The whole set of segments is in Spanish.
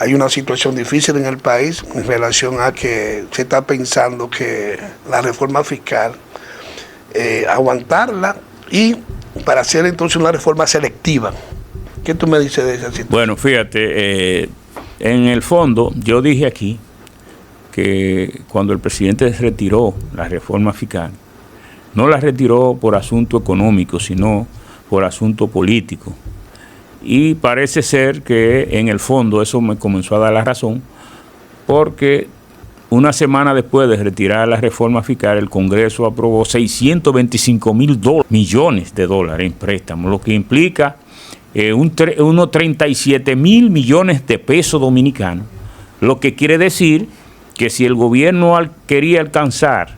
hay una situación difícil en el país en relación a que se está pensando que la reforma fiscal, aguantarla y para hacer entonces una reforma selectiva. ¿Qué tú me dices de esa situación? Bueno, fíjate, en el fondo yo dije aquí que cuando el presidente retiró la reforma fiscal, no la retiró por asunto económico, sino por asunto político. Y parece ser que en el fondo eso me comenzó a dar la razón, porque una semana después de retirar la reforma fiscal, el Congreso aprobó 625 millones de dólares en préstamos, lo que implica unos 37 mil millones de pesos dominicanos, lo que quiere decir que si el gobierno quería alcanzar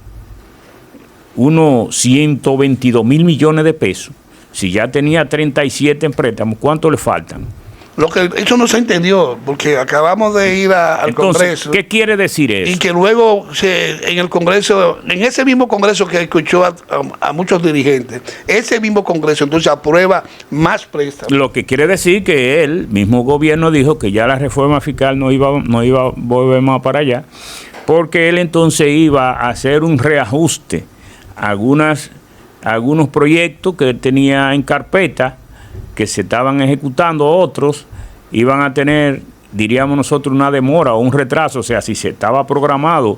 unos 122 mil millones de pesos, si ya tenía 37 en préstamos, ¿cuánto le faltan? Eso no se entendió, porque acabamos de ir al Entonces, Congreso. ¿qué quiere decir eso? Y que luego en el Congreso, en ese mismo Congreso que escuchó a muchos dirigentes, ese mismo Congreso entonces aprueba más préstamos. Lo que quiere decir que el mismo gobierno dijo que ya la reforma fiscal no iba a volver más para allá, porque él entonces iba a hacer un reajuste a algunos proyectos que él tenía en carpeta, que se estaban ejecutando, otros iban a tener, diríamos nosotros, una demora o un retraso. O sea, si se estaba programado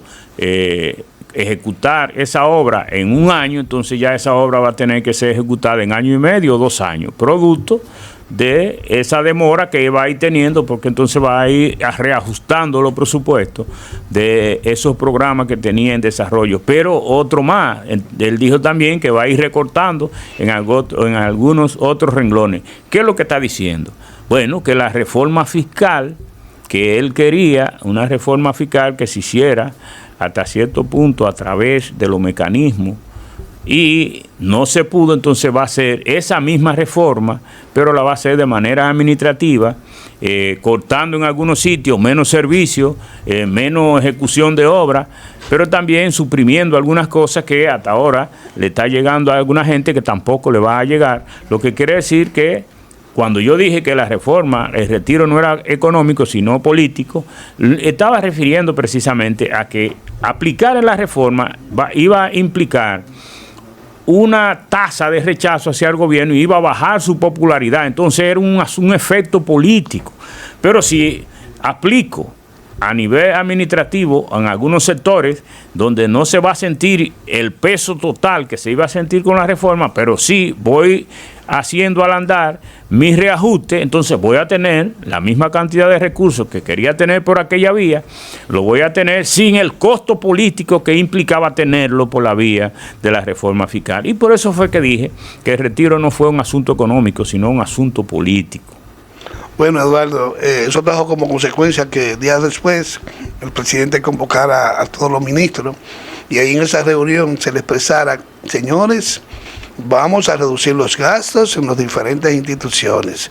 ejecutar esa obra en un año, entonces ya esa obra va a tener que ser ejecutada en año y medio o 2 años, producto de esa demora que va a ir teniendo, porque entonces va a ir reajustando los presupuestos de esos programas que tenía en desarrollo. Pero otro más, él dijo también que va a ir recortando en algunos otros renglones. ¿Qué es lo que está diciendo? Bueno, que la reforma fiscal que él quería, una reforma fiscal que se hiciera hasta cierto punto a través de los mecanismos, y no se pudo, entonces va a ser esa misma reforma, pero la va a hacer de manera administrativa, cortando en algunos sitios menos servicios, menos ejecución de obra, pero también suprimiendo algunas cosas que hasta ahora le está llegando a alguna gente que tampoco le va a llegar. Lo que quiere decir que cuando yo dije que la reforma, el retiro no era económico, sino político, estaba refiriendo precisamente a que aplicar la reforma iba a implicar una tasa de rechazo hacia el gobierno y iba a bajar su popularidad. Entonces era un efecto político. Pero si aplico a nivel administrativo en algunos sectores donde no se va a sentir el peso total que se iba a sentir con la reforma, pero sí voy haciendo al andar mi reajuste, entonces voy a tener la misma cantidad de recursos que quería tener por aquella vía, lo voy a tener sin el costo político que implicaba tenerlo por la vía de la reforma fiscal. Y por eso fue que dije que el retiro no fue un asunto económico, sino un asunto político. Bueno, Eduardo, eso trajo como consecuencia que días después el presidente convocara a todos los ministros y ahí en esa reunión se le expresara: señores, vamos a reducir los gastos en las diferentes instituciones.